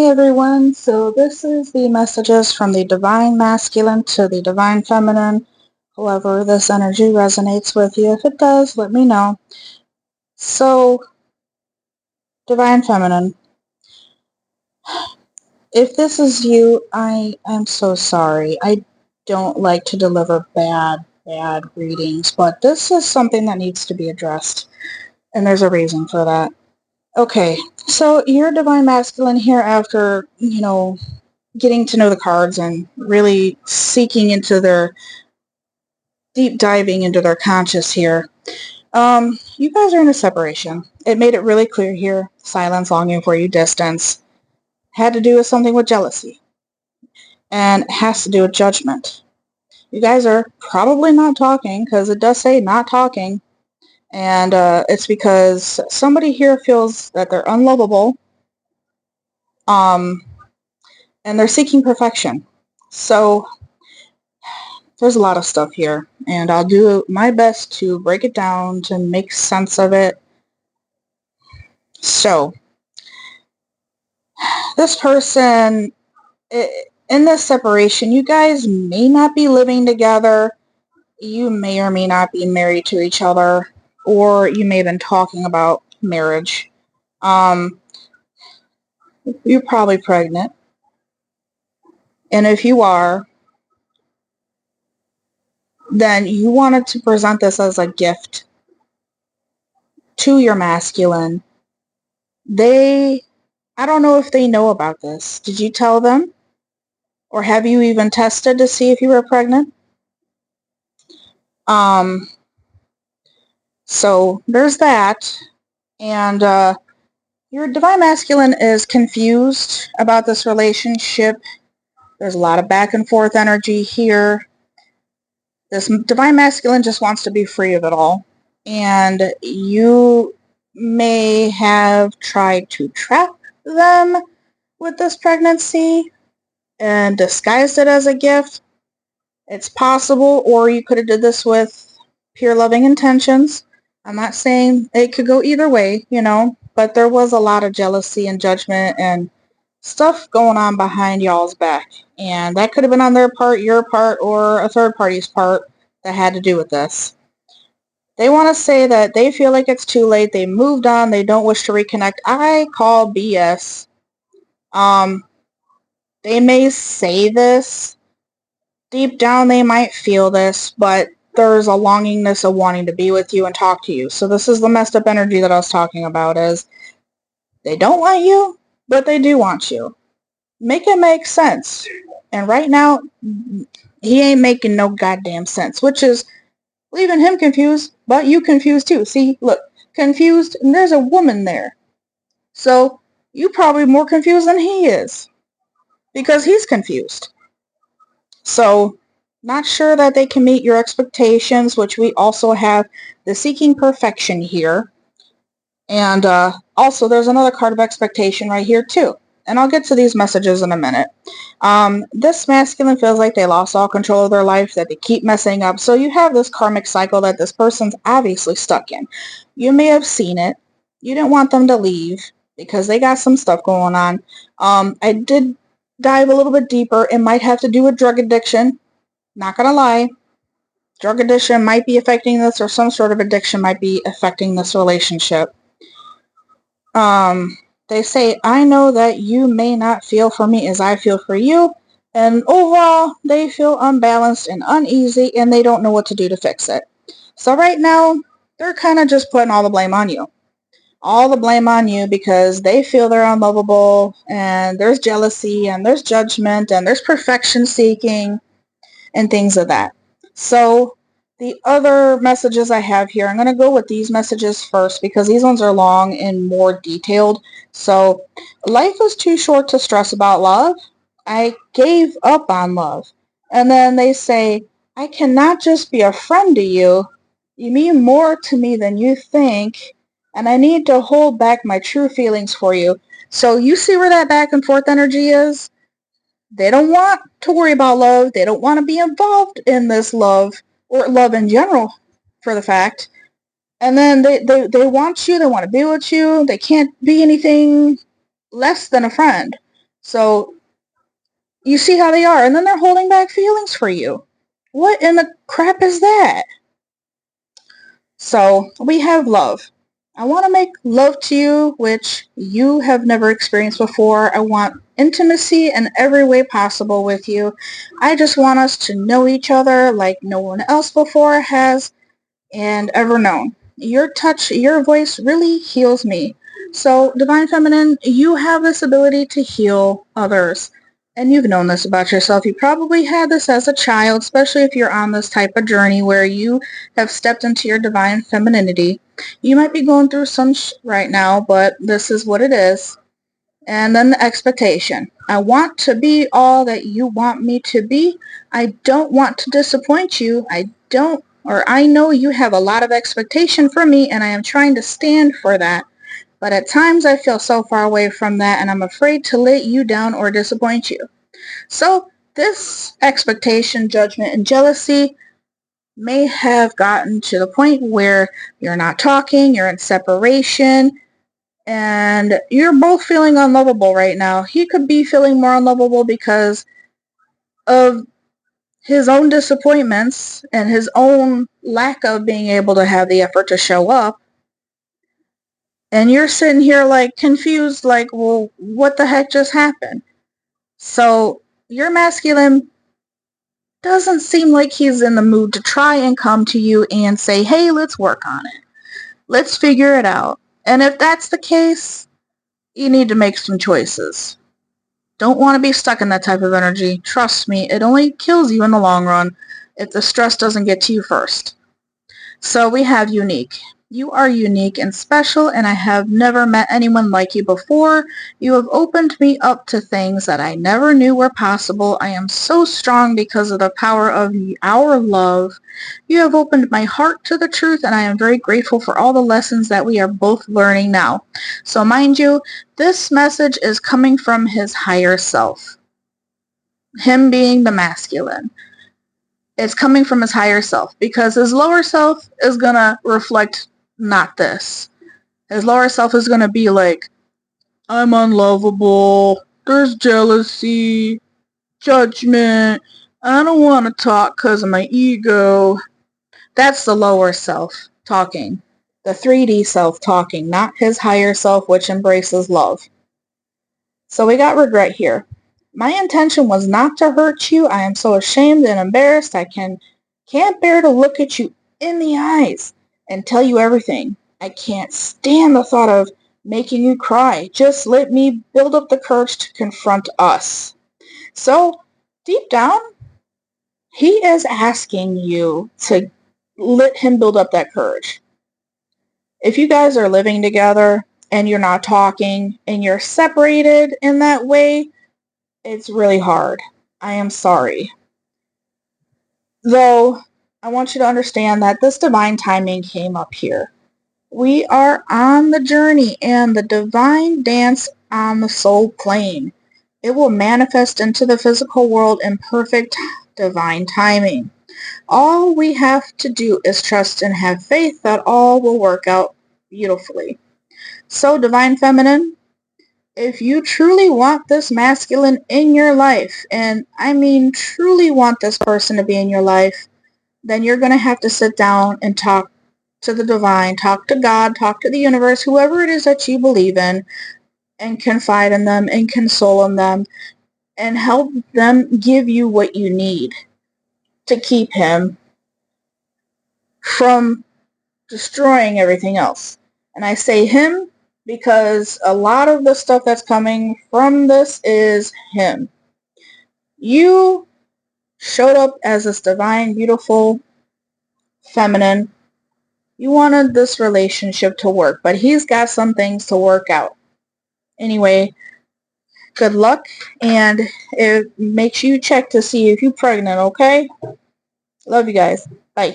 Hi everyone, so this is the messages from the Divine Masculine to the Divine Feminine. However, this energy resonates with you. If it does, let me know. So, Divine Feminine, if this is you, I am so sorry. I don't like to deliver bad readings, but this is something that needs to be addressed, and there's a reason for that. Okay, so you're Divine Masculine here after, getting to know the cards and really seeking into their deep diving into their conscious here. You guys are in a separation. It made it really clear here. Silence, longing for you, distance. Had to do with something with jealousy. And it has to do with judgment. You guys are probably not talking because it does say not talking. And it's because somebody here feels that they're unlovable. And they're seeking perfection. So there's a lot of stuff here, and I'll do my best to break it down to make sense of it. So, this person, in this separation, you guys may not be living together. You may or may not be married to each other, or you may have been talking about marriage. You're probably pregnant, and if you are, then you wanted to present this as a gift to your masculine. I don't know if they know about this. Did you tell them? Or have you even tested to see if you were pregnant? So there's that. And your Divine Masculine is confused about this relationship. There's a lot of back and forth energy here. This Divine Masculine just wants to be free of it all. And you may have tried to trap them with this pregnancy and disguised it as a gift. It's possible, or you could have did this with pure loving intentions. I'm not saying it could go either way, but there was a lot of jealousy and judgment and stuff going on behind y'all's back. And that could have been on their part, your part, or a third party's part that had to do with this. They want to say that they feel like it's too late, they moved on, they don't wish to reconnect. I call BS. They may say this. Deep down, they might feel this, but there's a longingness of wanting to be with you and talk to you. So this is the messed up energy that I was talking about, is they don't want you, but they do want you. Make it make sense. And right now, he ain't making no goddamn sense, which is leaving him confused, but you confused too. See, look, confused, and there's a woman there. So you probably more confused than he is, because he's confused. So, not sure that they can meet your expectations, which we also have the seeking perfection here. And also, there's another card of expectation right here, too. And I'll get to these messages in a minute. This masculine feels like they lost all control of their life, that they keep messing up. So you have this karmic cycle that this person's obviously stuck in. You may have seen it. You didn't want them to leave because they got some stuff going on. I did dive a little bit deeper. It might have to do with drug addiction. Not gonna lie. Drug addiction might be affecting this, or some sort of addiction might be affecting this relationship. They say, I know that you may not feel for me as I feel for you. And overall, they feel unbalanced and uneasy, and they don't know what to do to fix it. So right now, they're kind of just putting all the blame on you. All the blame on you because they feel they're unlovable, and there's jealousy, and there's judgment, and there's perfection seeking, and things of that. So the other messages I have here, I'm going to go with these messages first because these ones are long and more detailed. So, life is too short to stress about love. I gave up on love. And then they say, I cannot just be a friend to you. You mean more to me than you think. And I need to hold back my true feelings for you. So you see where that back and forth energy is? They don't want to worry about love. They don't want to be involved in this love, or love in general, for the fact. And then they want you. They want to be with you. They can't be anything less than a friend. So you see how they are, and then they're holding back feelings for you. What in the crap is that? So we have love. I want to make love to you, which you have never experienced before. I want intimacy in every way possible with you. I just want us to know each other like no one else before has and ever known. Your touch, your voice really heals me. So, Divine Feminine, you have this ability to heal others. And you've known this about yourself. You probably had this as a child, especially if you're on this type of journey where you have stepped into your divine femininity. You might be going through some right now, but this is what it is. And then the expectation. I want to be all that you want me to be. I don't want to disappoint you. I know you have a lot of expectation for me, and I am trying to stand for that. But at times I feel so far away from that, and I'm afraid to let you down or disappoint you. So this expectation, judgment, and jealousy may have gotten to the point where you're not talking, you're in separation, and you're both feeling unlovable right now. He could be feeling more unlovable because of his own disappointments and his own lack of being able to have the effort to show up. And you're sitting here like confused, like, well, what the heck just happened? So your masculine doesn't seem like he's in the mood to try and come to you and say, hey, let's work on it. Let's figure it out. And if that's the case, you need to make some choices. Don't want to be stuck in that type of energy. Trust me, it only kills you in the long run if the stress doesn't get to you first. So we have unique. You are unique and special, and I have never met anyone like you before. You have opened me up to things that I never knew were possible. I am so strong because of the power of our love. You have opened my heart to the truth, and I am very grateful for all the lessons that we are both learning now. So mind you, this message is coming from his higher self, him being the masculine. It's coming from his higher self because his lower self is going to reflect not this. His lower self is going to be like, I'm unlovable, there's jealousy, judgment, I don't want to talk because of my ego. That's the lower self talking. The 3D self talking, not his higher self, which embraces love. So we got regret here. My intention was not to hurt you. I am so ashamed and embarrassed. I can't bear to look at you in the eyes and tell you everything. I can't stand the thought of making you cry. Just let me build up the courage to confront us. So, deep down, he is asking you to let him build up that courage. If you guys are living together and you're not talking and you're separated in that way, it's really hard. I am sorry. Though, I want you to understand that this divine timing came up here. We are on the journey and the divine dance on the soul plane. It will manifest into the physical world in perfect divine timing. All we have to do is trust and have faith that all will work out beautifully. So, Divine Feminine, if you truly want this masculine in your life, and I mean truly want this person to be in your life, then you're going to have to sit down and talk to the divine, talk to God, talk to the universe, whoever it is that you believe in, and confide in them and console in them and help them give you what you need to keep him from destroying everything else. And I say him because a lot of the stuff that's coming from this is him. You showed up as this divine, beautiful, feminine. You wanted this relationship to work, but he's got some things to work out. Anyway, good luck, and it makes you check to see if you're pregnant, okay? Love you guys. Bye.